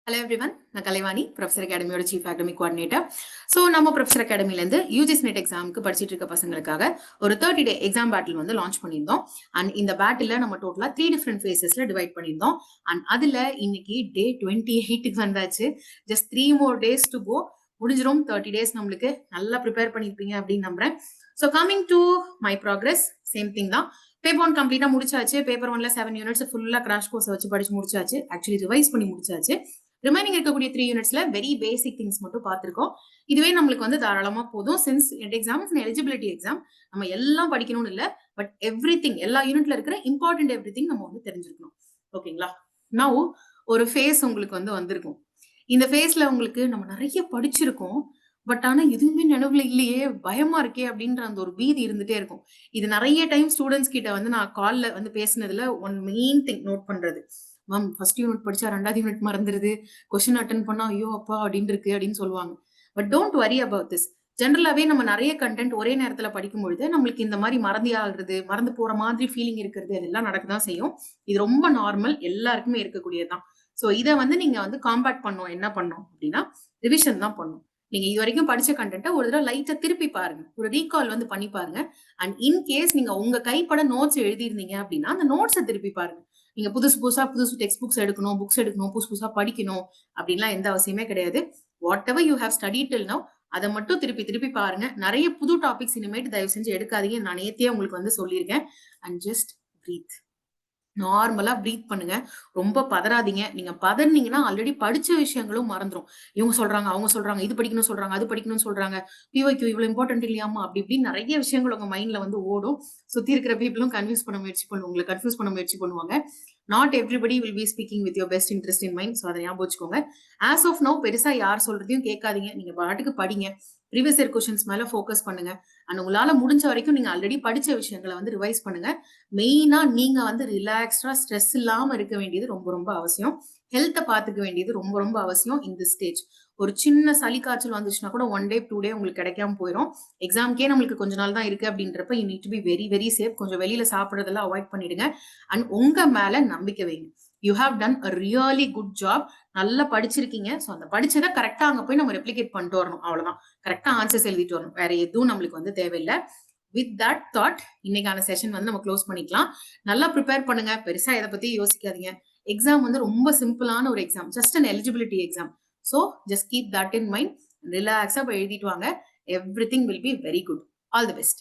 Hello everyone, நான் Kalaivani, professor அகாடமியோட chief academic coordinator. So நம்ம ப்ரொஃபஸர் அகாடமிலேருந்து யூஜிஸ் நெட் எக்ஸாமுக்கு படிச்சுட்டு இருக்க பசங்களுக்காக ஒரு 30 டே எக்ஸாம் பேட்டில் வந்து லான்ச் பண்ணியிருந்தோம். அண்ட் இந்த பேட்டில் நம்ம டோட்டலாக 3 டிஃப்ரெண்ட் ஃபேஸஸ்ல டிவைட் பண்ணியிருந்தோம். அண்ட் அதில் இன்னைக்கு டே 28க்கு வந்தாச்சு. Just 3 more days to go. முடிஞ்சிரும் 30 டேஸ். நம்மளுக்கு நல்லா ப்ரிப்பேர் பண்ணியிருப்பீங்க அப்படின்னு நம்புறேன். So coming to my progress, same thing தான். பேப்பர் 1 கம்ப்ளீட்டா முடிச்சாச்சு. பேப்பர் 1ல 7 யூனிட்ஸ் ஃபுல்லா கிராஷ் கோர்ஸ் வச்சு படிச்சு முடிச்சாச்சு. ஆக்சுவலி ரிவைஸ் பண்ணி முடிச்சாச்சு. ரிமைனிங் இருக்கக்கூடிய 3 யூனிட்ஸ்ல வெரி பேசிக் திங்ஸ் மட்டும் பார்த்திருக்கோம். இதுவே நம்மளுக்கு வந்து தாராளமா போதும். Since net exam is eligibility exam, நம்ம எல்லாம் படிக்கணும்னு இல்ல, பட் எவ்ரிதிங் எல்லா யூனிட்ல இருக்கிற இம்பார்ட்டன்ட் எவ்ரிதிங் நம்ம வந்து தெரிஞ்சிருக்கணும். ஓகேங்களா? நவ் ஒரு ஃபேஸ் உங்களுக்கு வந்து வந்திருக்கும். இந்த ஃபேஸ்ல உங்களுக்கு நம்ம நிறைய படிச்சிருக்கோம், பட் ஆனா எதுவுமே நினைவுல இல்லையே, பயமா இருக்கே அப்படின்ற அந்த ஒரு பீதி இருந்துட்டே இருக்கும். இது நிறைய டைம் ஸ்டூடெண்ட்ஸ் கிட்ட வந்து நான் கால்ல வந்து பேசினதுல ஒன் மெயின் திங் நோட் பண்றது, மேம் ஃபர்ஸ்ட் யூனிட் படிச்சா 2வது யூனிட் மறந்துருது, கொஸ்டின் அட்டன் பண்ணா ஐயோ அப்பா அப்படின்னு இருக்கு அப்படின்னு சொல்லுவாங்க. But don't worry about this. ஜென்ரலாவே நம்ம நிறைய கண்டென்ட் ஒரே நேரத்துல படிக்கும் பொழுது நம்மளுக்கு இந்த மாதிரி மறந்து மறந்து போற மாதிரி ஃபீலிங் இருக்கிறது அதெல்லாம் நடக்கதான் செய்யும். இது ரொம்ப நார்மல், எல்லாருக்குமே இருக்கக்கூடியதுதான். ஸோ இதை வந்து நீங்க வந்து காம்பேக்ட் பண்ணோம், என்ன பண்ணோம் அப்படின்னா ரிவிஷன் தான் பண்ணும். நீங்க இது வரைக்கும் படிச்ச கண்டென்ட்டை ஒரு தடவை லைட்டா திருப்பி பாருங்க, ஒரு ரீகால் வந்து பண்ணி பாருங்க. அண்ட் இன் கேஸ் நீங்க உங்க கைப்பட நோட்ஸ் எழுதிருந்தீங்க அப்படின்னா அந்த நோட்ஸை திருப்பி பாருங்க. நீங்க புதுசு டெக்ஸ்ட் புக்ஸ் எடுக்கணும், புதுசு புதுசா படிக்கணும் அப்படின்லாம் எந்த அவசியமே கிடையாது. What ever you have study till now, அதை மட்டும் திருப்பி திருப்பி பாருங்க. நிறைய புது டாபிக்ஸ் இனிமேட்டு தயவு செஞ்சு எடுக்காதீங்க. நான் நேத்தியே உங்களுக்கு வந்து சொல்லியிருக்கேன். அண்ட் ஜஸ்ட் பிரீத், நார்மலா பிரீத் பண்ணுங்க. ரொம்ப பதறாதீங்க. நீங்க பதறினீங்கன்னா ஆல்ரெடி படிச்ச விஷயங்களும் மறந்துரும். இவங்க சொல்றாங்க, அவங்க சொல்றாங்க, இது படிக்கணும் சொல்றாங்க, அது படிக்கணும்னு சொல்றாங்க, பிஒய்க்யூ இவ்வளவு இம்பார்ட்டன்ட் இல்லையாமா, அப்படி இப்படின்னு நிறைய விஷயங்கள் உங்க மைண்ட்ல வந்து ஓடும். சுத்தி இருக்கிற பீப்புளும் கன்ஃபியூஸ் பண்ண முயற்சி பண்ணுவாங்க, உங்களை கன்ஃபியூஸ் பண்ண முயற்சி பண்ணுவாங்க. Not everybody will be speaking with your best interest in mind. So அதை ஞாபகம் வச்சுக்கோங்க. ஆஸ் ஆஃப் நவ் பெருசா யார் சொல்றதையும் கேட்காதீங்க. நீங்க பாட்டுக்கு படிங்க. ப்ரீவியஸ் இயர் கொஸ்டின்ஸ் மேல ஃபோக்கஸ் பண்ணுங்க. அண்ட் உங்களால முடிஞ்ச வரைக்கும் நீங்க ஆல்ரெடி படிச்ச விஷயங்களை வந்து ரிவைஸ் பண்ணுங்க. மெயினா நீங்க வந்து ரிலாக்ஸ்டா ஸ்ட்ரெஸ் இல்லாம இருக்க வேண்டியது ரொம்ப ரொம்ப அவசியம். ஹெல்த்தை பார்த்துக்க வேண்டியது ரொம்ப ரொம்ப அவசியம். இந்த ஸ்டேஜ் ஒரு சின்ன சளி காய்ச்சல் வந்துச்சுன்னா கூட 1 day 2 day உங்களுக்கு கிடைக்காம போயிடும். எக்ஸாம்க்கே நம்மளுக்கு கொஞ்ச நாள் தான் இருக்கு அப்படின்றப்ப you need to be very very safe. கொஞ்சம் வெளியில சாப்பிடுறதெல்லாம் அவாய்ட் பண்ணிடுங்க. அண்ட் உங்க மேல நம்பிக்கை வைங்க. You have done a really good job. நல்லா படிச்சிருக்கீங்க. ஸோ அந்த படிச்சதை கரெக்டா அங்க போய் நம்ம ரெப்ளிகேட் பண்ணிட்டு வரணும். அவ்வளவுதான். கரெக்டா ஆன்சர்ஸ் எழுதிட்டு வரணும். வேற எதுவும் நம்மளுக்கு வந்து தேவையில்லை. வித் தட் தாட் இன்னைக்கான செஷன் வந்து நம்ம க்ளோஸ் பண்ணிக்கலாம். நல்லா ப்ரிப்பேர் பண்ணுங்க. பெருசா இதை பத்தி யோசிக்காதீங்க. எக்ஸாம் வந்து ரொம்ப சிம்பிளான ஒரு exam, just an eligibility exam. So just keep that in mind. ரிலாக்ஸா போய் எழுதிட்டு வாங்க. Everything will be very good. All the best.